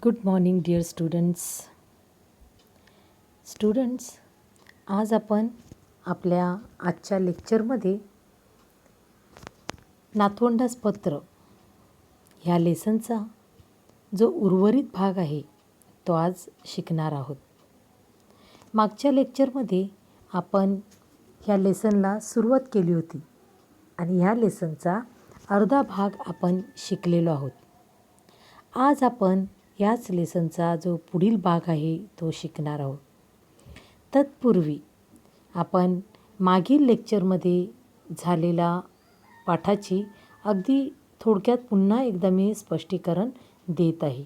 Good morning dear students, आज आपण आपल्या आजच्या लेक्चरमध्ये नातवंडास पत्र ह्या लेसनचा जो उर्वरित भाग आहे तो आज शिकणार आहोत. मागच्या लेक्चरमध्ये आपण ह्या लेसनला सुरुवात केली होती आणि ह्या लेसनचा अर्धा भाग आपण शिकलेलो आहोत. आज आपण याच लेसनचा जो पुढील भाग आहे तो शिकणार आहोत. तत्पूर्वी आपण मागील लेक्चरमध्ये झालेला पाठाची अगदी थोडक्यात पुन्हा एकदा मी स्पष्टीकरण देत आहे,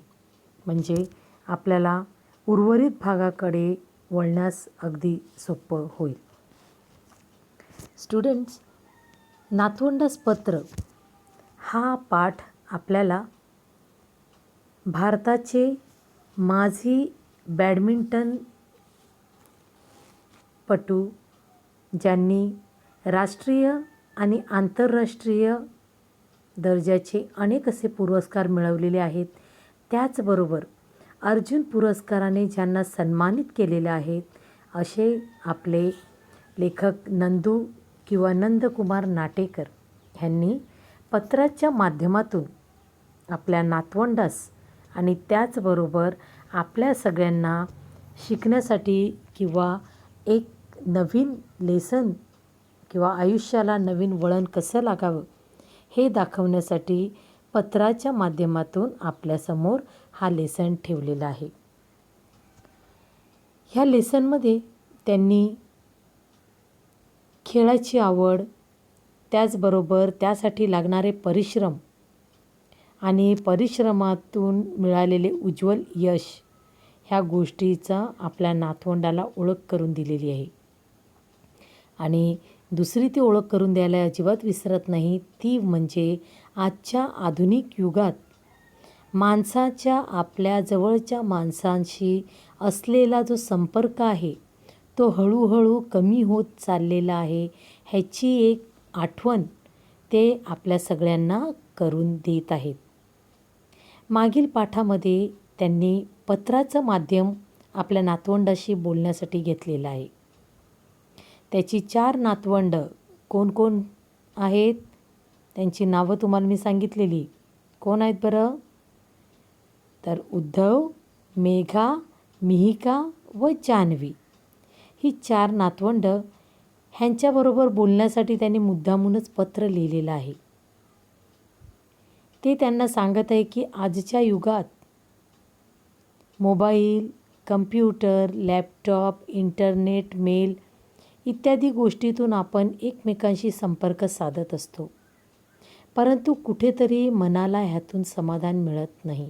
म्हणजे आपल्याला उर्वरित भागाकडे वळण्यास अगदी सोपं होईल. स्टुडंट्स, नातवंडास पत्र हा पाठ आपल्याला भारताचे माजी बॅडमिंटनपटू ज्यांनी राष्ट्रीय आणि आंतरराष्ट्रीय दर्जाचे अनेक असे पुरस्कार मिळवलेले आहेत, त्याचबरोबर अर्जुन पुरस्काराने ज्यांना सन्मानित केलेले आहेत, असे आपले लेखक नंदकुमार नाटेकर ह्यांनी पत्राच्या माध्यमातून आपल्या नातवंडास आणि त्याचबरोबर आपल्या सगळ्यांना शिकण्यासाठी किंवा एक नवीन लेसन किंवा आयुष्याला नवीन वळण कसं लागावं हे दाखवण्यासाठी पत्राच्या माध्यमातून आपल्यासमोर हा लेसन ठेवलेला आहे. ह्या लेसनमध्ये त्यांनी खेळाची आवड, त्याचबरोबर त्यासाठी लागणारे परिश्रम आणि परिश्रमातून मिळालेले उज्ज्वल यश ह्या गोष्टीचा आपल्या नातवंडाला ओळख करून दिलेली आहे. आणि दुसरी ती ओळख करून द्यायला अजिबात विसरत नाही, ती म्हणजे आजच्या आधुनिक युगात माणसाच्या आपल्या जवळच्या माणसांशी असलेला जो संपर्क आहे तो हळूहळू कमी होत चाललेला आहे, ह्याची एक आठवण ते आपल्या सगळ्यांना करून देत आहेत. मागील पाठामध्ये त्यांनी पत्राचं माध्यम आपल्या नातवंडाशी बोलण्यासाठी घेतलेलं आहे. त्याची 4 नातवंड कोण कोण आहेत, त्यांची नावं तुम्हाला मी सांगितलेली. कोण आहेत बरं? तर उद्धव, मेघा, मिहिका व जान्हवी ही 4 नातवंड ह्यांच्याबरोबर बोलण्यासाठी त्यांनी मुद्दामूनच पत्र लिहिलेलं आहे. ते त्यांना सांगत आहे की आजच्या युगात mobile, computer, laptop, internet, mail इत्यादी गोष्टीतून आपण एकमेकांशी संपर्क साधत असतो, परंतु कुठेतरी मनाला ह्यातून समाधान मिळत नाही.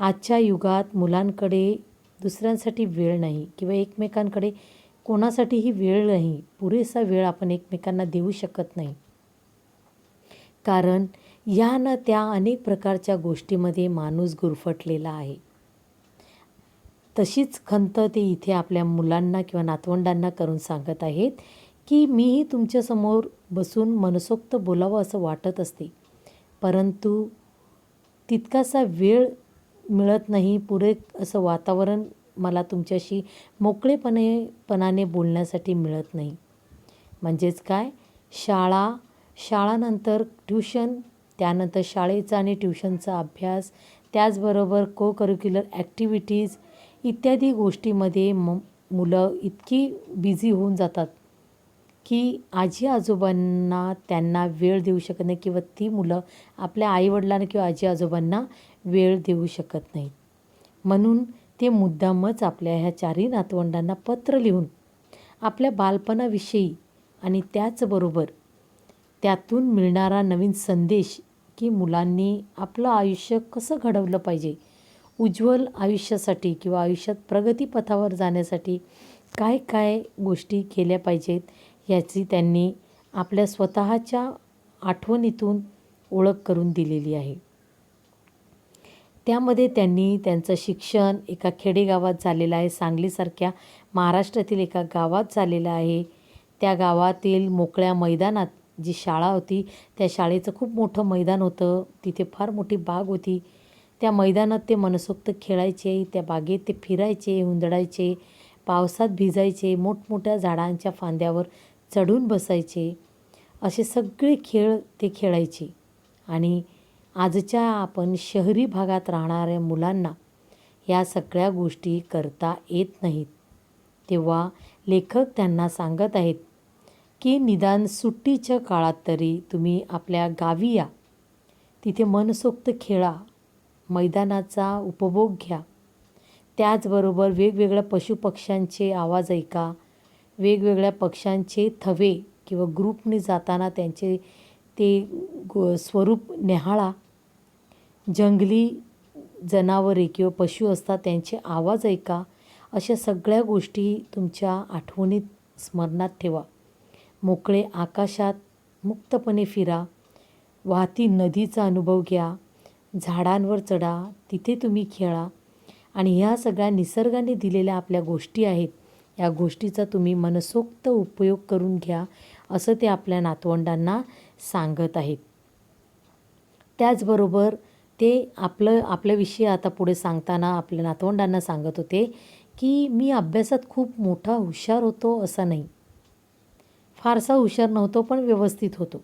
आजच्या युगात मुलांकडे दुसऱ्यांसाठी वेळ नाही किंवा एकमेकांकडे कोणासाठीही वेळ नाही, पुरेसा वेळ आपण एकमेकांना देऊ शकत नाही, कारण या न त्या अनेक प्रकारच्या गोष्टीमध्ये माणूस गुरफटलेला आहे. तशीच खंत ते इथे आपल्या मुलांना किंवा नातवंडांना करून सांगत आहेत की मीही तुमच्यासमोर बसून मनसोक्त बोलावं असं वाटत असते, परंतु तितकासा वेळ मिळत नाही, पुरे असं वातावरण मला तुमच्याशी मोकळेपणाने बोलण्यासाठी मिळत नाही. म्हणजेच काय, शाळानंतर ट्यूशन, त्यानंतर शाळेचा आणि ट्यूशनचा अभ्यास, त्याचबरोबर को-करिक्युलर ॲक्टिव्हिटीज इत्यादी गोष्टीमध्ये मुलं इतकी बिझी होऊन जातात की आजी आजोबांना त्यांना वेळ देऊ शकत नाही किंवा ती मुलं आपल्या आईवडिलांना किंवा आजी आजोबांना वेळ देऊ शकत नाहीत. म्हणून ते मुद्दामच आपल्या ह्या 4ही नातवंडांना पत्र लिहून आपल्या बालपणाविषयी आणि त्याचबरोबर त्यातून मिळणारा नवीन संदेश की मुलांनी आपलं आयुष्य कसं घडवलं पाहिजे, उज्ज्वल आयुष्यासाठी किंवा आयुष्यात प्रगतीपथावर जाण्यासाठी काय काय गोष्टी केल्या पाहिजेत याची त्यांनी आपल्या स्वतःच्या आठवणीतून ओळख करून दिलेली आहे. त्यामध्ये त्यांनी त्यांचं शिक्षण एका खेडेगावात झालेलं आहे, सांगलीसारख्या महाराष्ट्रातील एका गावात झालेलं आहे. त्या गावातील मोकळ्या मैदानात जी शाळा होती त्या शाळेचं खूप मोठं मैदान होतं, तिथे फार मोठी बाग होती. त्या मैदानात ते मनसोक्त खेळायचे, त्या बागेत ते फिरायचे, हुंदडायचे, पावसात भिजायचे, मोठमोठ्या झाडांच्या फांद्यावर चढून बसायचे. असे सगळे खेळ ते खेळायचे. आणि आजच्या आपण शहरी भागात राहणाऱ्या मुलांना या सगळ्या गोष्टी करता येत नाहीत. तेव्हा लेखक त्यांना सांगत आहेत की निदान सुट्टीच्या काळात तरी तुम्ही आपल्या गावी या, तिथे मनसोक्त खेळा, मैदानाचा उपभोग घ्या. त्याचबरोबर वेगवेगळ्या पशुपक्ष्यांचे आवाज ऐका, वेगवेगळ्या पक्ष्यांचे थवे किंवा ग्रुपने जाताना त्यांचे ते स्वरूप निहाळा. जंगली जनावरे किंवा पशु असतात त्यांचे आवाज ऐका. अशा सगळ्या गोष्टी तुमच्या आठवणीत स्मरणात ठेवा. मोकळे आकाशात मुक्तपणे फिरा, वाहती नदीचा अनुभव घ्या, झाडांवर चढा, तिथे तुम्ही खेळा. आणि ह्या सगळ्या निसर्गाने दिलेल्या आपल्या गोष्टी आहेत, या गोष्टीचा तुम्ही मनसोक्त उपयोग करून घ्या, असं ते आपल्या नातवंडांना सांगत आहेत. त्याचबरोबर ते आपल्याविषयी आता पुढे सांगताना आपल्या नातवंडांना सांगत होते की मी अभ्यासात खूप मोठा हुशार होतो असं नाही, फारसा हुशार नव्हतो पण व्यवस्थित होतो,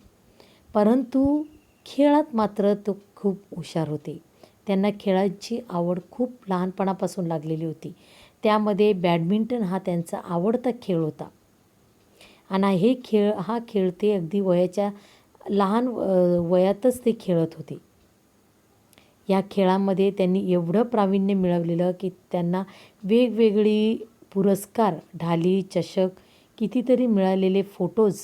परंतु खेळात मात्र तो खूप हुशार होते. त्यांना खेळाची आवड खूप लहानपणापासून लागलेली होती. त्यामध्ये बॅडमिंटन हा त्यांचा आवडता खेळ होता. आणि हा खेळ ते अगदी लहान वयातच ते खेळत होते. या खेळामध्ये त्यांनी एवढं प्रावीण्य मिळवलेलं की त्यांना वेगवेगळी पुरस्कार, ढाली, चषक, कितीतरी मिळालेले फोटोज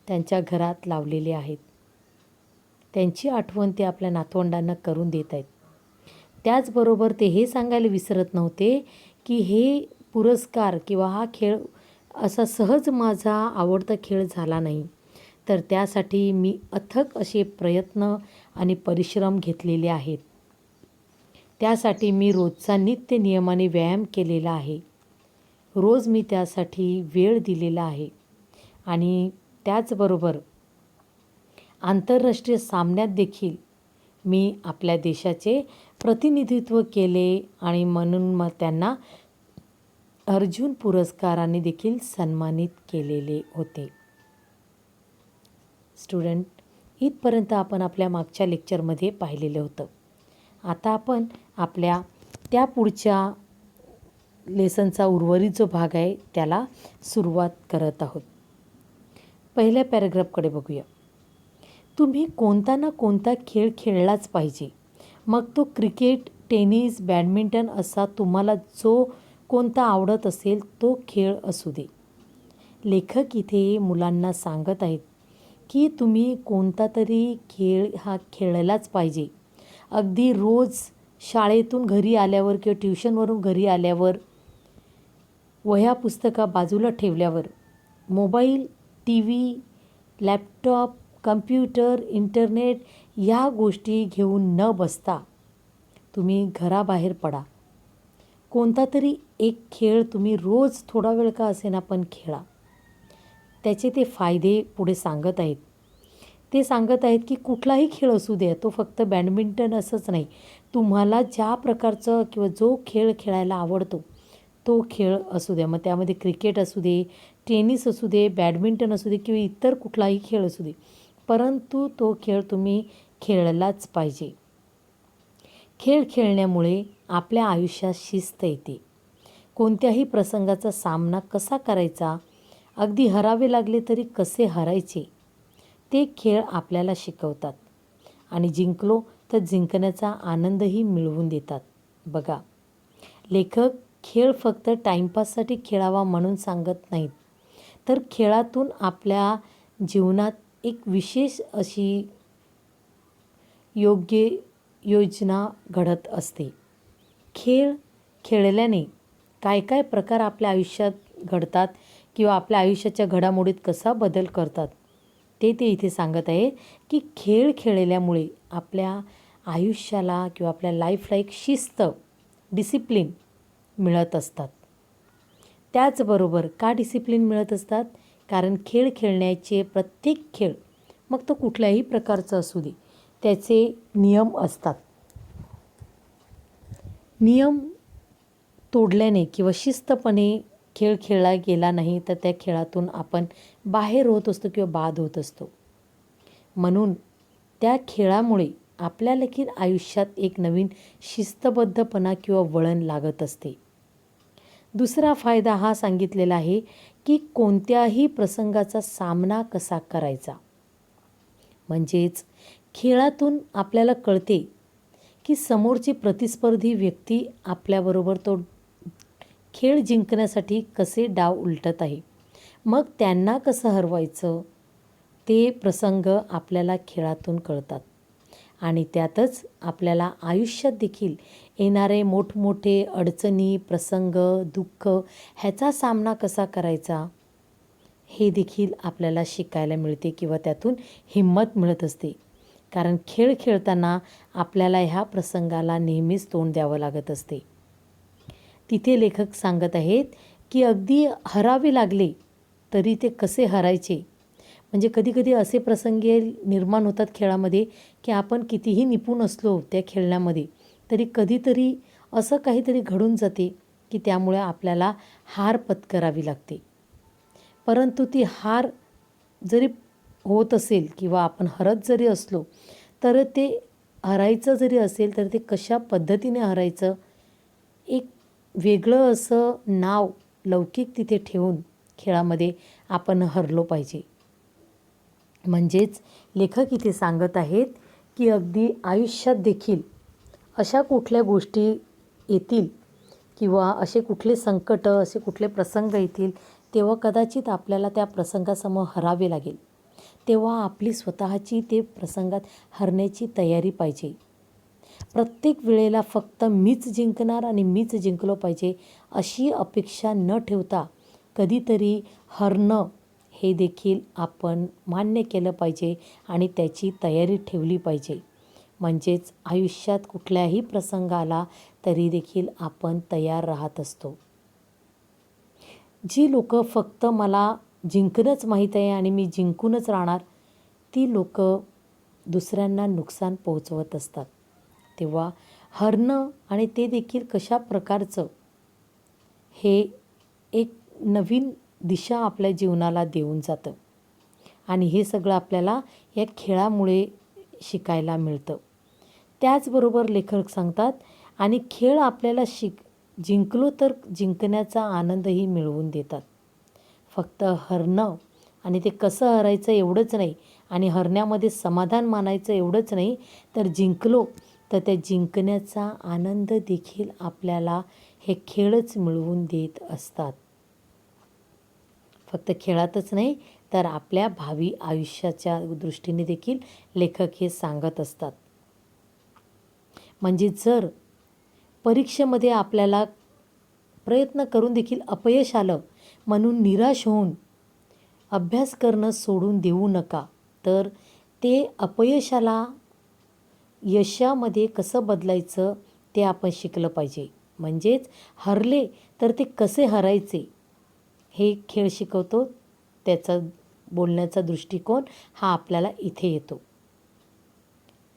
त्यांच्या घरात लावलेले आहेत. त्यांची आठवण ते आपल्या नातवंडांना करून देत आहेत. त्याचबरोबर ते हे सांगायला विसरत नव्हते की हे पुरस्कार किंवा हा खेळ असा सहज माझा आवडता खेळ झाला नाही, तर त्यासाठी मी अथक असे प्रयत्न आणि परिश्रम घेतलेले आहेत. त्यासाठी मी रोजचा नित्य नियमाने व्यायाम केलेला आहे. रोज मी त्यासाठी वेळ दिलेला आहे. आणि त्याचबरोबर आंतरराष्ट्रीय सामन्यात देखील मी आपल्या देशाचे प्रतिनिधित्व केले आणि म्हणून मग त्यांना अर्जुन पुरस्काराने देखील सन्मानित केलेले होते. स्टुडंट, इथपर्यंत आपण आपल्या मागच्या लेक्चरमध्ये पाहिलेलं होतं. आता आपण आपल्या त्या पुढच्या लेसनचा उर्वरित जो भाग आहे त्याला सुरुवात करत आहोत. पहिल्या पॅराग्राफकडे बघूया. तुम्ही कोणता ना कोणता खेळ खेळलाच पाहिजे, मग तो क्रिकेट, टेनिस, बॅडमिंटन असा तुम्हाला जो कोणता आवडत असेल तो खेळ असू दे. लेखक इथे मुलांना सांगत आहेत की तुम्ही कोणता तरी खेळ हा खेळलाच पाहिजे. अगदी रोज शाळेतून घरी आल्यावर किंवा ट्युशनवरून घरी आल्यावर वह्या पुस्तका बाजूला ठेवल्यावर mobile, T V, laptop, computer, internet या गोष्टी घेऊन न बसता तुम्ही घराबाहेर पडा. कोणता तरी एक खेळ तुम्ही रोज थोडा वेळ का असेना पण खेळा. त्याचे ते फायदे पुढे सांगत आहेत. ते सांगत आहेत की कुठलाही खेळ असू द्या, तो फक्त बॅडमिंटन असंच नाही, तुम्हाला ज्या प्रकारचं किंवा जो खेळ खेळायला आवडतो तो खेळ असू द्या. मग त्यामध्ये क्रिकेट असू दे, टेनिस असू दे, बॅडमिंटन असू दे किंवा इतर कुठलाही खेळ असू दे, परंतु तो खेळ तुम्ही खेळलाच पाहिजे. खेळ खेळण्यामुळे आपल्या आयुष्यात शिस्त येते. कोणत्याही प्रसंगाचा सामना कसा करायचा, अगदी हरावे लागले तरी कसे हरायचे, ते खेळ आपल्याला शिकवतात. आणि जिंकलो तर जिंकण्याचा आनंदही मिळवून देतात. बघा, लेखक खेळ फक्त टाईमपाससाठी खेळावा म्हणून सांगत नाहीत, तर खेळातून आपल्या जीवनात एक विशेष अशी योग्य योजना घडत असते. खेळ खेळल्याने काय काय प्रकार आपल्या आयुष्यात घडतात किंवा आपल्या आयुष्याच्या घडामोडीत कसा बदल करतात ते इथे सांगत आहे की खेळ खेळल्यामुळे आपल्या आयुष्याला किंवा आपल्या लाईफला एक शिस्त, डिसिप्लिन मिळत असतात. त्याचबरोबर का डिसिप्लिन मिळत असतात? कारण खेळ खेळण्याचे प्रत्येक खेळ, मग तो कुठल्याही प्रकारचा असू दे, त्याचे नियम असतात. नियम तोडल्याने किंवा शिस्तपणे खेळ खेळला गेला नाही तर त्या खेळातून आपण बाहेर होत असतो किंवा बाद होत असतो. म्हणून त्या खेळामुळे आपल्या देखील आयुष्यात एक नवीन शिस्तबद्धपणा किंवा वळण लागत असते. दुसरा फायदा हा सांगितलेला आहे की कोणत्याही प्रसंगाचा सामना कसा करायचा. म्हणजेच खेळातून आपल्याला कळते की समोरची प्रतिस्पर्धी व्यक्ती आपल्याबरोबर तो खेळ जिंकण्यासाठी कसे डाव उलटत आहे. मग त्यांना कसं हरवायचं ते प्रसंग आपल्याला खेळातून कळतात. आणि त्यातच आपल्याला आयुष्यात देखील येणारे मोठमोठे अडचणी, प्रसंग, दुःख ह्याचा सामना कसा करायचा हे देखील आपल्याला शिकायला मिळते किंवा त्यातून हिंमत मिळत असते. कारण खेळ खेळताना आपल्याला ह्या प्रसंगाला नेहमीच तोंड द्यावं लागत असते. तिथे लेखक सांगत आहेत की अगदी हरावे लागले तरी ते कसे हरायचे. म्हणजे कधीकधी असे प्रसंग निर्माण होतात खेळामध्ये की आपण कितीही निपुण असलो त्या खेळण्यामध्ये तरी कधीतरी असं काहीतरी घडून जाते की त्यामुळे आपल्याला हार पत्करावी लागते. परंतु ती हार जरी होत असेल किंवा आपण हरत जरी असलो तर ते हरायचं जरी असेल तर ते कशा पद्धतीने हरायचं एक वेगळं असं नाव लौकिक तिथे ठेवून खेळामध्ये आपण हरलो पाहिजे. म्हणजेच लेखक इथे सांगत आहेत की अगदी आयुष्यात देखील अशा कुठल्या गोष्टी येतील किंवा असे कुठले संकट, असे कुठले प्रसंग येतील तेव्हा कदाचित आपल्याला त्या प्रसंगासमोर हरावे लागेल. तेव्हा आपली स्वतःची ते प्रसंगात हरण्याची तयारी पाहिजे. प्रत्येक वेळेला फक्त मीच जिंकणार आणि मीच जिंकलो पाहिजे अशी अपेक्षा न ठेवता कधीतरी हरणं हे देखील आपण मान्य केलं पाहिजे आणि त्याची तयारी ठेवली पाहिजे. म्हणजेच आयुष्यात कुठल्याही प्रसंग आला तरी देखील आपण तयार राहत असतो. जी लोकं फक्त मला जिंकणंच माहीत आहे आणि मी जिंकूनच राहणार ती लोकं दुसऱ्यांना नुकसान पोहोचवत असतात. तेव्हा हरणं आणि ते देखील कशा प्रकारचं हे एक नवीन दिशा आपल्या जीवनाला देऊन जातं. आणि हे सगळं आपल्याला या खेळामुळे शिकायला मिळतं. त्याचबरोबर लेखक सांगतात आणि खेळ आपल्याला जिंकलो तर जिंकण्याचा आनंदही मिळवून देतात. फक्त हरणं आणि ते कसं हरायचं एवढंच नाही आणि हरण्यामध्ये समाधान मानायचं एवढंच नाही तर जिंकलो तर त्या जिंकण्याचा आनंद देखील आपल्याला हे खेळच मिळवून देत असतात. फक्त खेळातच नाही तर आपल्या भावी आयुष्याच्या दृष्टीने देखील लेखक हे सांगत असतात. म्हणजे जर परीक्षेमध्ये आपल्याला प्रयत्न करून देखील अपयश आलं म्हणून निराश होऊन अभ्यास करणं सोडून देऊ नका. तर ते अपयशाला यशामध्ये कसं बदलायचं ते आपण शिकलं पाहिजे. म्हणजेच हरले तर ते कसे हरायचे हे खेळ शिकवतो. त्याचा बोलण्याचा दृष्टिकोन हा आपल्याला इथे येतो.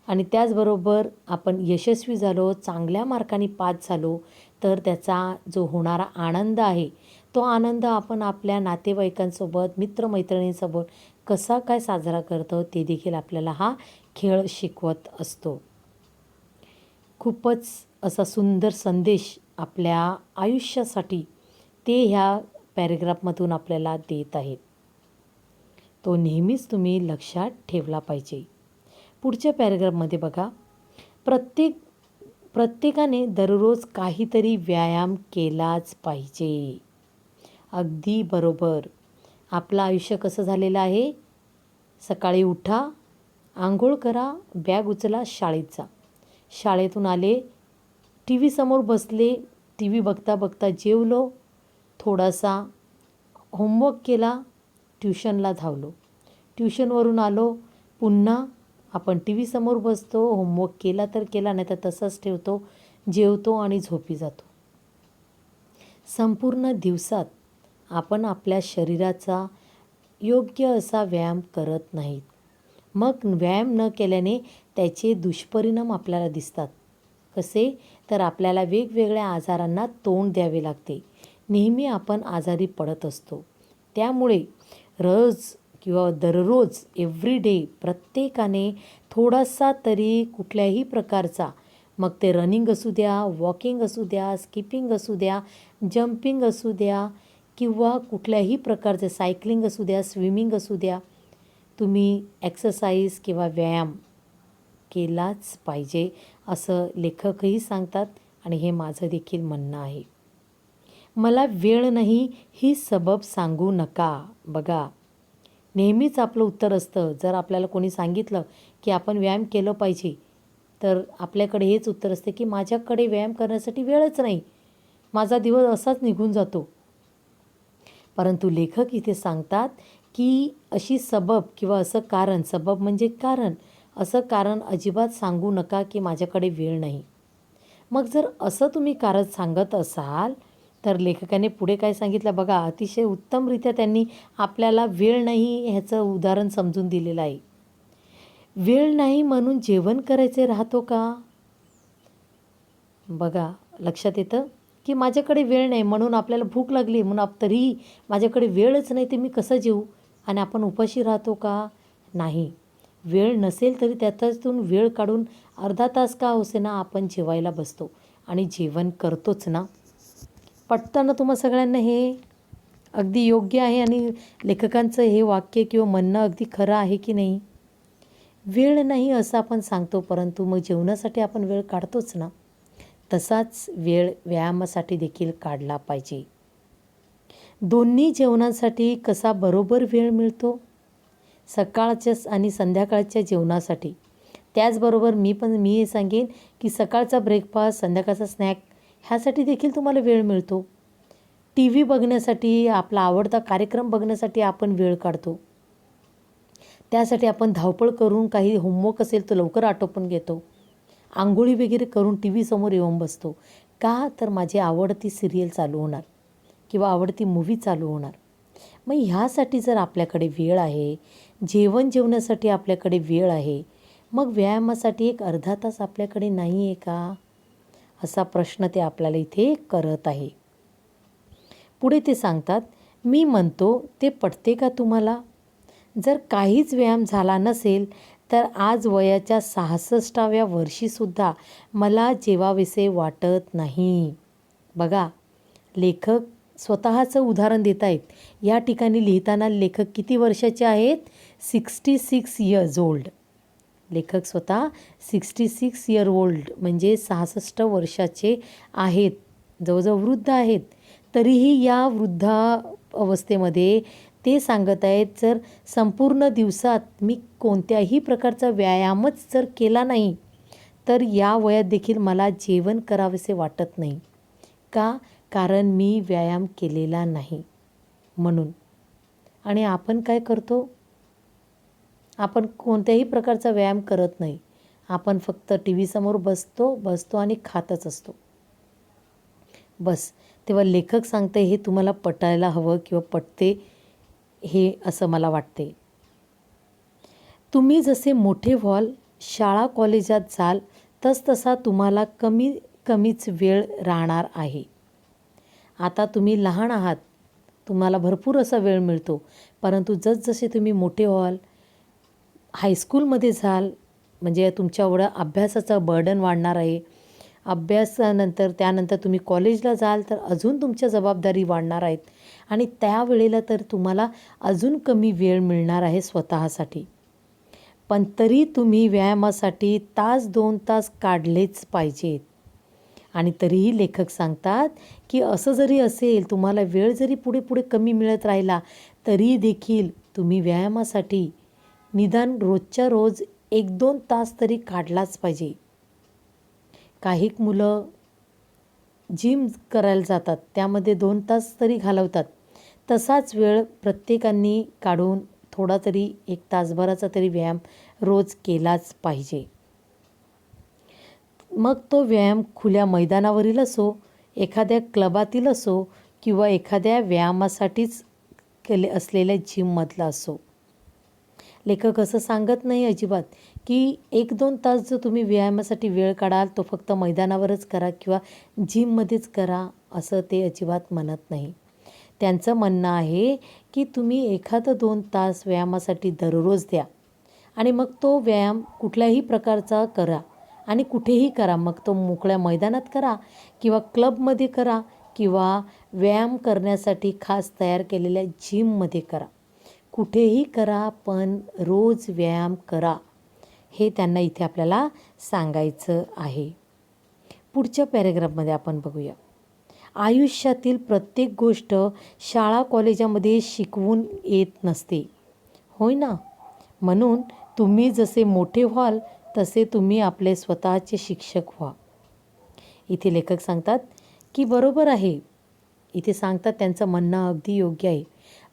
आणि त्याचबरोबर आपण यशस्वी झालो, चांगल्या मार्काने पास झालो तर त्याचा जो होणारा आनंद आहे तो आनंद आपण आपल्या नातेवाईकांसोबत, मित्रमैत्रिणींसोबत कसा काय साजरा करतो ते देखील आपल्याला हा खेळ शिकवत असतो. खूपच असा सुंदर संदेश आपल्या आयुष्यासाठी ते ह्या पॅरेग्राफमधून आपल्याला देत आहेत. तो नेहमीच तुम्ही लक्षात ठेवला पाहिजे. पुढच्या पॅरेग्राफमध्ये बघा, प्रत्येकाने दररोज काहीतरी व्यायाम केलाच पाहिजे. अगदी बरोबर. आपलं आयुष्य कसं झालेलं आहे, सकाळी उठा, आंघोळ करा, बॅग उचला, शाळेत जा. शाळेतून आले, टी व्ही समोर बसले, टी व्ही बघता बघता जेवलो, थोडासा होमवर्क केला, ट्युशनला धावलो. ट्युशनवरून आलो, पुन्हा आपण टी व्ही समोर बसतो, होमवर्क केला तर केला नाही तर तसंच ठेवतो, जेवतो आणि झोपी जातो. संपूर्ण दिवसात आपण आपल्या शरीराचा योग्य असा व्यायाम करत नाहीत. मग व्यायाम न केल्याने त्याचे दुष्परिणाम आपल्याला दिसतात. कसे तर आपल्याला वेगवेगळ्या आजारांना तोंड द्यावे लागते. नेहमी आपण आजारी पडत असतो. त्यामुळे रोज किंवा दररोज एव्हरी डे प्रत्येकाने थोडासा तरी कुठल्याही प्रकारचा, मग ते रनिंग असू द्या, वॉकिंग असू द्या, स्किपिंग असू द्या, जंपिंग असू द्या किंवा कुठल्याही प्रकारचे सायकलिंग असू द्या, स्विमिंग असू द्या, तुम्ही एक्सरसाइज किंवा व्यायाम केलाच पाहिजे असं लेखकही सांगतात आणि हे माझं देखील म्हणणं आहे. मला वेळ नाही ही सबब सांगू नका. बघा, नेहमीच आपलं उत्तर असतं. जर आपल्याला कोणी सांगितलं की आपण व्यायाम केलं पाहिजे, तर आपल्याकडे हेच उत्तर असते की माझ्याकडे व्यायाम करण्यासाठी वेळच नाही, माझा दिवस असाच निघून जातो. परंतु लेखक इथे सांगतात की अशी सबब किंवा असं कारण, सबब म्हणजे कारण, असं कारण अजिबात सांगू नका की माझ्याकडे वेळ नाही. मग जर असं तुम्ही कारण सांगत असाल तर लेखकाने पुढे काय सांगितलं बघा, अतिशय उत्तमरित्या त्यांनी आपल्याला वेळ नाही ह्याचं उदाहरण समजून दिलेलं आहे. वेळ नाही म्हणून जेवण करायचे राहतो का? बघा, लक्षात येतं की माझ्याकडे वेळ नाही म्हणून आपल्याला भूक लागली म्हणून तरीही माझ्याकडे वेळच नाही, ते मी कसं जेवू, आणि आपण उपाशी राहतो का? नाही. वेळ नसेल तरी त्याच्यातून वेळ काढून अर्धा तास का असेना आपण जेवायला बसतो आणि जेवण करतोच ना. पटतं ना तुम्हा सगळ्यांना? हे अगदी योग्य आहे आणि लेखकांचं हे वाक्य किंवा म्हणणं अगदी खरं आहे की नाही? वेळ नाही असं आपण सांगतो, परंतु मग जेवणासाठी आपण वेळ काढतोच ना. तसाच वेळ व्यायामासाठी देखील काढला पाहिजे. दोन्ही जेवणासाठी कसा बरोबर वेळ मिळतो? सकाळच्या आणि संध्याकाळच्या जेवणासाठी. त्याचबरोबर मी हे सांगेन की सकाळचा ब्रेकफास्ट, संध्याकाळचा स्नॅक ह्यासाठी देखील तुम्हाला वेळ मिळतो. टी व्ही बघण्यासाठी, आपला आवडता कार्यक्रम बघण्यासाठी आपण वेळ काढतो. त्यासाठी आपण धावपळ करून काही होमवर्क असेल तर लवकर आटोपून घेतो. आंघोळी वगैरे करून टी व्हीसमोर येऊन बसतो. का? तर माझी आवडती सिरियल चालू होणार किंवा आवडती मूव्ही चालू होणार. मग ह्यासाठी जर आपल्याकडे वेळ आहे, जेवणासाठी आपल्याकडे वेळ आहे, मग व्यायामासाठी एक अर्धा तास आपल्याकडे नाही आहे का? असा प्रश्न ते आपल्याला इथे करत आहे. पुढे ते सांगतात, मी म्हणतो ते पटते का तुम्हाला? जर काहीच व्यायाम झाला नसेल तर आज वयाच्या 66व्या वर्षीसुद्धा मला जेवावेसे वाटत नाही. बघा, लेखक स्वतःचं उदाहरण देत आहेत. या ठिकाणी लिहिताना लेखक किती वर्षाचे आहेत? 66 इयर्स ओल्ड. लेखक स्वतः 66 इयर ओल्ड म्हणजे 66 वर्षाचे आहेत, जवळजवळ वृद्ध आहेत. तरीही या वृद्धावस्थेमध्ये ते सांगत आहेत, जर संपूर्ण दिवसात मी कोणत्याही प्रकारचा व्यायामच जर केला नाही तर या वयात देखील मला जेवण करावेसे वाटत नाही. का? कारण मी व्यायाम केलेला नाही म्हणून. आणि आपण काय करतो? आपण कोणत्याही प्रकारचा व्यायाम करत नाही. आपण फक्त टी व्हीसमोर बसतो आणि खातच असतो. बस. तेव्हा लेखक सांगते हे तुम्हाला पटायला हवं किंवा पटते हे असं मला वाटते. तुम्ही जसे मोठे व्हाल, शाळा कॉलेजात जाल, तसा तुम्हाला कमीच वेळ राहणार आहे. आता तुम्ही लहान आहात, तुम्हाला भरपूर असा वेळ मिळतो. परंतु जसजसे तुम्ही मोठे व्हाल, हायस्कूलमध्ये जाल, म्हणजे तुमच्यावर अभ्यासाचं बर्डन वाढणार आहे. त्यानंतर तुम्ही कॉलेजला जाल तर अजून तुमच्या जबाबदारी वाढणार आहेत आणि त्यावेळेला तर तुम्हाला अजून कमी वेळ मिळणार आहे स्वतःसाठी. पण तरी तुम्ही व्यायामासाठी 1-2 तास काढलेच पाहिजेत. आणि तरीही लेखक सांगतात की असं जरी असेल, तुम्हाला वेळ जरी पुढे कमी मिळत राहिला तरी देखील तुम्ही व्यायामासाठी निदान रोजच्या रोज 1-2 तास तरी काढलाच पाहिजे. काही मुलं जिम करायला जातात, त्यामध्ये 2 तास तरी घालवतात. तसाच वेळ प्रत्येकाने काढून थोडा तरी 1 तासभराचा तरी व्यायाम रोज केलाच पाहिजे. मग तो व्यायाम खुल्या मैदानावरील असो, एखाद्या क्लबातील असो किंवा एखाद्या व्यायामासाठीच असलेल्या जिममधला असो. लेखक असं सांगत नाही अजिबात की 1-2 तास जो तुम्ही व्यायामासाठी वेळ काढाल तो फक्त मैदानावरच करा किंवा जिममध्येच करा, असं ते अजिबात म्हणत नाही. त्यांचं म्हणणं आहे की तुम्ही 1-2 तास व्यायामासाठी दररोज द्या आणि मग तो व्यायाम कुठल्याही प्रकारचा करा आणि कुठेही करा. मग तो मोकळ्या मैदानात करा किंवा क्लबमध्ये करा किंवा व्यायाम करण्यासाठी खास तयार केलेल्या जिममध्ये करा. कुठेही करा, पण रोज व्यायाम करा, हे त्यांना इथे आपल्याला सांगायचं आहे. पुढच्या पॅरेग्राफमध्ये आपण बघूया. आयुष्यातील प्रत्येक गोष्ट शाळा कॉलेजामध्ये शिकवून येत नसते, होय ना? म्हणून तुम्ही जसे मोठे व्हाल तसे तुम्ही आपले स्वतःचे शिक्षक व्हा. इथे लेखक सांगतात की बरोबर आहे. इथे सांगतात त्यांचं म्हणणं अगदी योग्य आहे.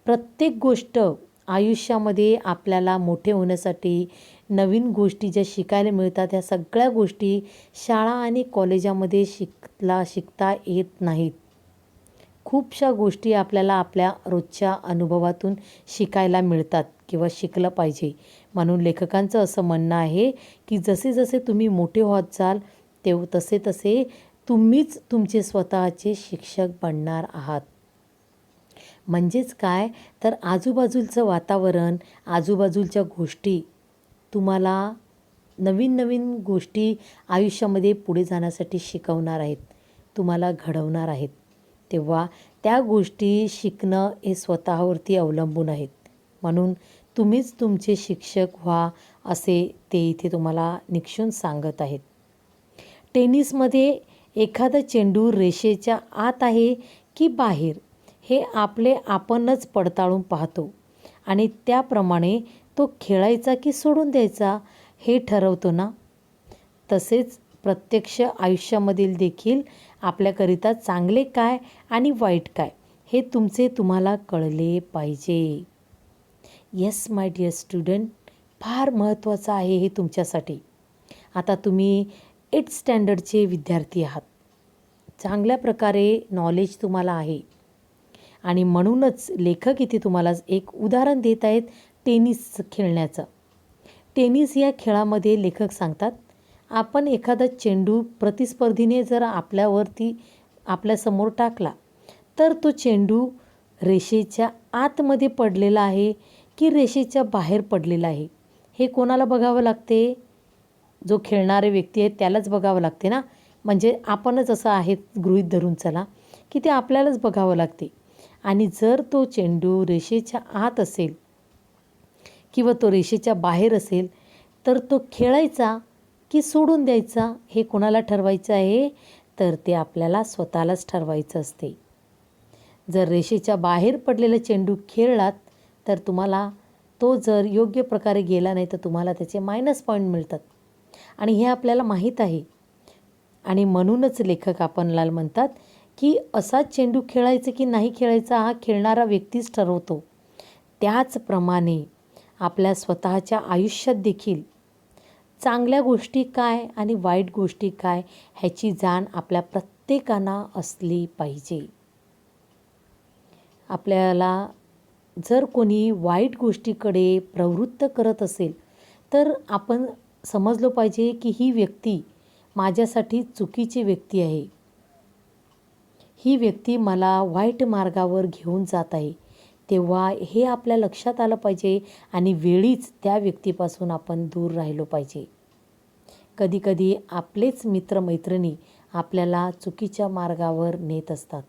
प्रत्येक गोष्ट आयुष्यामध्ये आपल्याला मोठे होण्यासाठी नवीन गोष्टी ज्या शिकायला मिळतात, ह्या सगळ्या गोष्टी शाळा आणि कॉलेजामध्ये शिकता येत नाहीत. खूपशा गोष्टी आपल्याला आपल्या रोजच्या अनुभवातून शिकायला मिळतात किंवा शिकलं पाहिजे. म्हणून लेखकांचं असं म्हणणं आहे की जसे जसे तुम्ही मोठे होत जाल तसे तसे तुम्हीच तुमचे स्वतःचे शिक्षक बनणार आहात. म्हणजेच काय, तर आजूबाजूचं वातावरण, आजूबाजूच्या गोष्टी तुम्हाला नवीन नवीन गोष्टी आयुष्यामध्ये पुढे जाण्यासाठी शिकवणार आहेत, तुम्हाला घडवणार आहेत. तेव्हा त्या गोष्टी शिकणं हे स्वतःवरती अवलंबून आहेत. म्हणून तुम्हीच तुमचे शिक्षक व्हा, असे ते इथे तुम्हाला निक्षून सांगत आहेत. टेनिसमध्ये एखादा चेंडू रेषेच्या आत आहे की बाहेर हे आपणच पडताळून पाहतो आणि त्याप्रमाणे तो खेळायचा की सोडून द्यायचा हे ठरवतो ना. तसेच प्रत्यक्ष आयुष्यामधील देखील आपल्याकरिता चांगले काय आणि वाईट काय हे तुम्हाला कळले पाहिजे. येस माय डिअर स्टुडंट, फार महत्त्वाचं आहे हे तुमच्यासाठी. आता तुम्ही 8th स्टँडर्डचे विद्यार्थी आहात. चांगल्या प्रकारे नॉलेज तुम्हाला आहे आणि म्हणूनच लेखक इथे तुम्हाला एक उदाहरण देत आहेत टेनिस खेळण्याचं. टेनिस या खेळामध्ये लेखक सांगतात, आपण एखादा चेंडू प्रतिस्पर्धीने जर आपल्यासमोर टाकला तर तो चेंडू रेषेच्या आतमध्ये पडलेला आहे की रेषेच्या बाहेर पडलेला आहे हे कोणाला बघावं लागते? जो खेळणारे व्यक्ती आहे त्यालाच बघावं लागते ना. म्हणजे आपणच असं आहे गृहीत धरून चला की ते आपल्यालाच बघावं लागते. आणि जर तो चेंडू रेषेच्या आत असेल किंवा तो रेषेच्या बाहेर असेल तर तो खेळायचा की सोडून द्यायचा हे कोणाला ठरवायचं आहे? तर ते आपल्याला स्वतःलाच ठरवायचं असते. जर रेषेच्या बाहेर पडलेला चेंडू खेळलात तर तुम्हाला तो जर योग्य प्रकारे गेला नाही तर तुम्हाला त्याचे मायनस पॉईंट मिळतात आणि हे आपल्याला माहीत आहे. आणि म्हणूनच लेखक आपणाला म्हणतात की असा चेंडू खेळायचा की नाही खेळायचा हा खेळणारा व्यक्तीच ठरवतो. त्याचप्रमाणे आपल्या स्वतःच्या आयुष्यात देखील चांगल्या गोष्टी काय आणि वाईट गोष्टी काय ह्याची जाण आपल्या प्रत्येकाला असली पाहिजे. आपल्याला जर कोणी वाईट गोष्टीकडे प्रवृत्त करत असेल तर आपण समजलं पाहिजे की ही व्यक्ती माझ्यासाठी चुकीची व्यक्ती आहे. ही व्यक्ती मला वाईट मार्गावर घेऊन जात आहे. तेव्हा हे आपल्या लक्षात आलं पाहिजे आणि वेळीच त्या व्यक्तीपासून आपण दूर राहिलो पाहिजे. कधीकधी आपलेच मित्रमैत्रिणी आपल्याला चुकीच्या मार्गावर नेत असतात.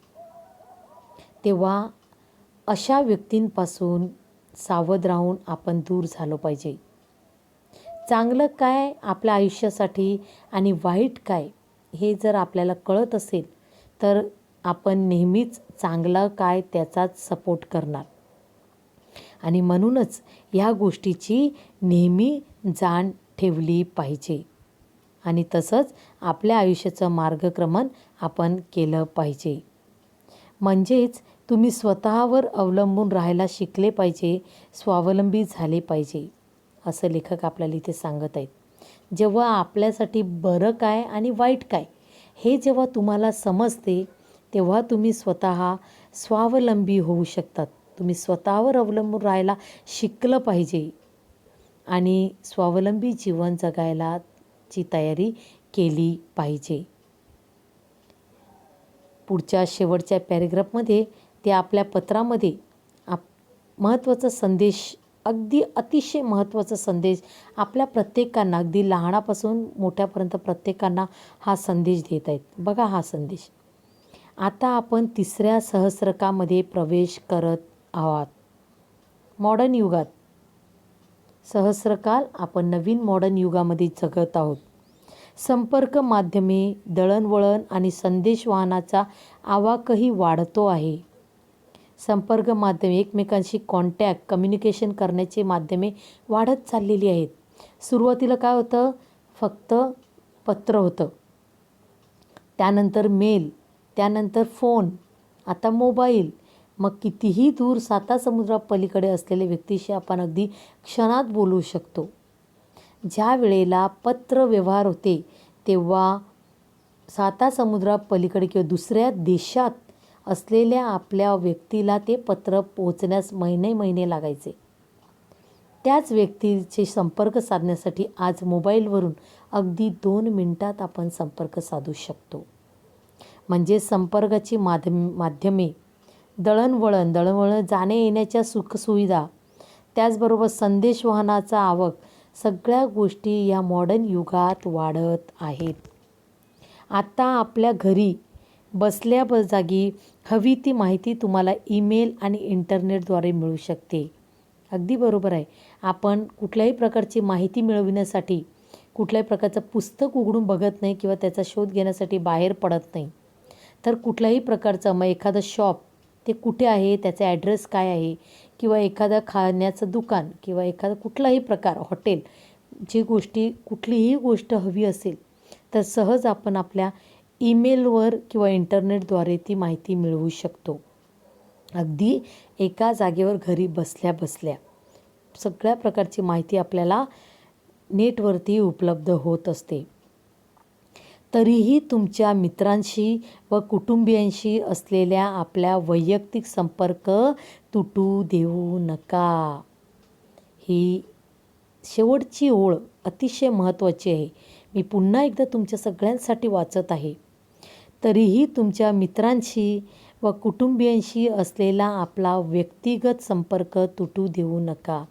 तेव्हा अशा व्यक्तींपासून सावध राहून आपण दूर झालो पाहिजे. चांगलं काय आपल्या आयुष्यासाठी आणि वाईट काय हे जर आपल्याला कळत असेल तर आपण नेहमीच चांगलं काय त्याचाच सपोर्ट करणार. आणि म्हणूनच या गोष्टीची नेहमी जाण ठेवली पाहिजे आणि तसंच आपल्या आयुष्याचं मार्गक्रमण आपण केलं पाहिजे. म्हणजेच तुम्ही स्वतःवर अवलंबून राहायला शिकले पाहिजे, स्वावलंबी झाले पाहिजे, असं लेखक आपल्याला इथे सांगत आहेत. जेव्हा आपल्यासाठी बरं काय आणि वाईट काय हे जेव्हा तुम्हाला समजते तेव्हा तुम्ही स्वतः स्वावलंबी होऊ शकतात. तुम्ही स्वतःवर अवलंबून राहायला शिकलं पाहिजे. आणि स्वावलंबी जीवन जगायलाची तयारी केली पाहिजे. पुढच्या शेवटच्या पॅरेग्राफमध्ये ते आपल्या पत्रामध्ये महत्त्वाचा संदेश, अगदी अतिशय महत्त्वाचा संदेश आपल्या प्रत्येकांना, अगदी लहानापासून मोठ्यापर्यंत प्रत्येकांना हा संदेश देत आहेत. बघा हा संदेश. आता आपण 3ऱ्या सहस्त्रकामध्ये प्रवेश करत आहात. मॉडर्न युगात, सहस्त्रकाल आपण नवीन मॉडर्न युगामध्ये जगत आहोत. संपर्क माध्यमे, दळणवळण आणि संदेशवहनाचा आवाकही वाढतो आहे. संपर्क माध्यमे, एकमेकांशी कॉन्टॅक्ट, कम्युनिकेशन करण्याची माध्यमे वाढत चाललेली आहेत. सुरुवातीला काय होतं? फक्त पत्र होतं, त्यानंतर मेल, त्यानंतर फोन, आता मोबाईल. मग कितीही दूर 7 समुद्रापलीकडे असलेल्या व्यक्तीशी आपण अगदी क्षणात बोलू शकतो. ज्या वेळेला पत्र व्यवहार होते तेव्हा 7 समुद्रापलीकडे किंवा दुसऱ्या देशात असलेल्या आपल्या व्यक्तीला ते पत्र पोहोचण्यास महिने लागायचे. त्याच व्यक्तीचे संपर्क साधण्यासाठी आज मोबाईलवरून अगदी 2 मिनिटात आपण संपर्क साधू शकतो. म्हणजे संपर्काची माध्यमे, दळणवळण जाणे येण्याच्या सुखसुविधा, त्याचबरोबर संदेशवहनाचा आवक, सगळ्या गोष्टी या मॉडर्न युगात वाढत आहेत. आता आपल्या घरी बसल्या जागी हवी ती माहिती तुम्हाला ईमेल आणि इंटरनेटद्वारे मिळू शकते. अगदी बरोबर आहे. आपण कुठल्याही प्रकारची माहिती मिळविण्यासाठी कुठल्याही प्रकारचं पुस्तक उघडून बघत नाही किंवा त्याचा शोध घेण्यासाठी बाहेर पडत नाही. तर कुठल्याही प्रकारचं, मग एखादं शॉप ते कुठे आहे, त्याचा ॲड्रेस काय आहे, किंवा एखादं खाण्याचं दुकान किंवा एखादा कुठलाही प्रकार, हॉटेल, कुठलीही गोष्ट हवी असेल तर सहज आपण आपल्या ईमेलवर किंवा इंटरनेटद्वारे ती माहिती मिळवू शकतो. अगदी एका जागेवर घरी बसल्या सगळ्या प्रकारची माहिती आपल्याला नेटवरती उपलब्ध होत असते. तरीही तुमच्या मित्रांशी व कुटुंबियांशी असलेल्या आपल्या वैयक्तिक संपर्क तुटू देऊ नका. ही शेवटची ओळ अतिशय महत्त्वाची आहे. मी पुन्हा एकदा तुमच्या सगळ्यांसाठी वाचत आहे. तरीही तुमच्या मित्रांशी व कुटुंबियांशी असलेला आपला व्यक्तिगत संपर्क तुटू देऊ नका.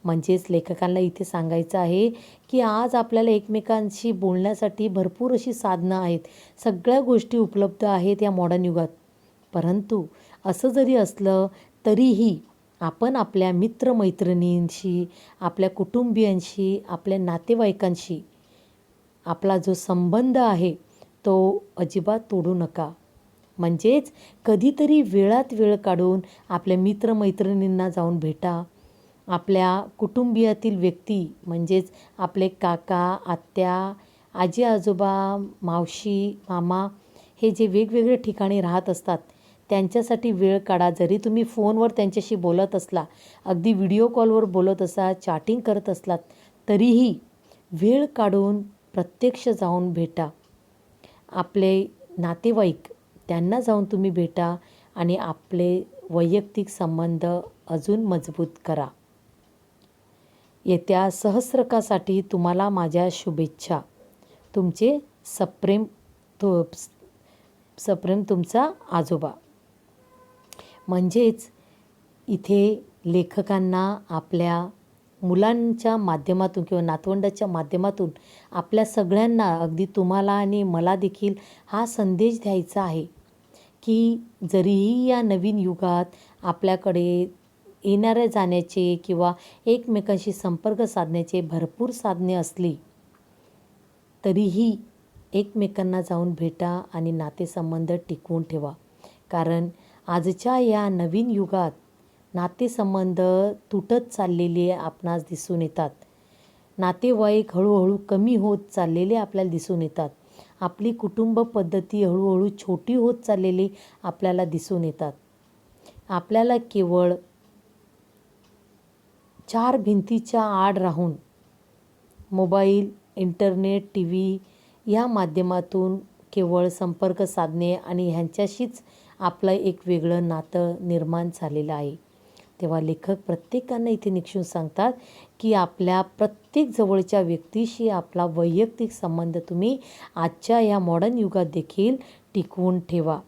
म्हणजेच लेखकांना इथे सांगायचं आहे की आज आपल्याला एकमेकांशी बोलण्यासाठी भरपूर अशी साधनं आहेत, सगळ्या गोष्टी उपलब्ध आहेत या मॉडर्न युगात. परंतु असं जरी असलं तरीही आपण आपल्या मित्रमैत्रिणींशी, आपल्या कुटुंबियांशी, आपल्या नातेवाईकांशी आपला जो संबंध आहे तो अजिबात तोडू नका. म्हणजेच कधीतरी वेळात वेळ काढून आपल्या मित्रमैत्रिणींना जाऊन भेटा. आपल्या कुटुंबियातील व्यक्ती म्हणजेच आपले काका, आत्या, आजी आजोबा, मावशी, मामा हे जे वेगवेगळे ठिकाणी राहत असतात त्यांच्यासाठी वेळ काढा. जरी तुम्ही फोनवर त्यांच्याशी बोलत असला, अगदी व्हिडिओ कॉलवर बोलत असा, चॅटिंग करत असलात, तरीही वेळ काढून प्रत्यक्ष जाऊन भेटा. आपले नातेवाईक त्यांना जाऊन तुम्ही भेटा आणि आपले वैयक्तिक संबंध अजून मजबूत करा. येत्या सहस्त्रकासाठी तुम्हाला माझ्या शुभेच्छा. तुमचे सप्रेम तुमचा आजोबा. म्हणजेच इथे लेखकांना आपल्या मुलांच्या माध्यमातून किंवा नातवंडाच्या माध्यमातून आपल्या सगळ्यांना, अगदी तुम्हाला आणि मला देखील हा संदेश द्यायचा आहे की जरीही या नवीन युगात आपल्याकडे येणाऱ्या जाण्याचे किंवा एकमेकांशी संपर्क साधण्याचे भरपूर साधने असली तरीही एकमेकांना जाऊन भेटा आणि नातेसंबंध टिकवून ठेवा. कारण आजच्या या नवीन युगात नातेसंबंध तुटत चाललेले आपणास दिसून येतात. नातेवाईक हळूहळू कमी होत चाललेले आपल्याला दिसून येतात. आपली कुटुंब पद्धती हळूहळू छोटी होत चाललेली आपल्याला दिसून येतात. आपल्याला केवळ 4 भिंतीच्या आड राहून मोबाईल, इंटरनेट, टी व्ही या माध्यमातून केवळ संपर्क साधणे आणि ह्यांच्याशीच आपलं एक वेगळं नातं निर्माण झालेलं आहे. तेव्हा लेखक प्रत्येकानं इथे निक्षून सांगतात की आपल्या प्रत्येक जवळच्या व्यक्तीशी आपला वैयक्तिक संबंध तुम्ही आजच्या या मॉडर्न युगात देखील टिकवून ठेवा.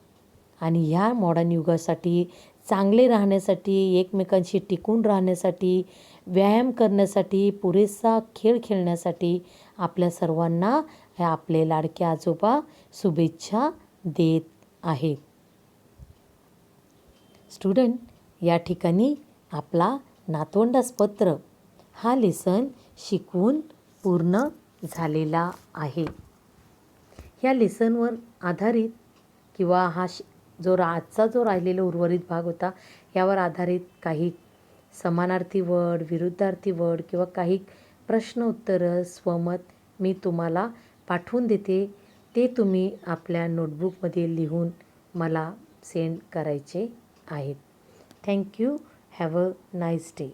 आणि ह्या मॉडर्न युगासाठी चांगले राहण्यासाठी, एकमेकांशी टिकून राहण्यासाठी, व्यायाम करण्यासाठी, पुरेसा खेळ खेळण्यासाठी आपल्या सर्वांना हे आपले लाडके आजोबा शुभेच्छा देत आहेत. स्टुडंट, या ठिकाणी आपला नातवंडास पत्र हा लेसन शिकवून पूर्ण झालेला आहे. ह्या लेसनवर आधारित किंवा आजचा जो राहिलेला उर्वरित भाग होता यावर आधारित काही समानार्थी वर्ड, विरुद्धार्थी वर्ड किंवा काही प्रश्न उत्तरं, स्वमत मी तुम्हाला पाठवून देते. ते तुम्ही आपल्या नोटबुकमध्ये लिहून मला सेंड करायचे आहेत. Thank you. Have a nice day.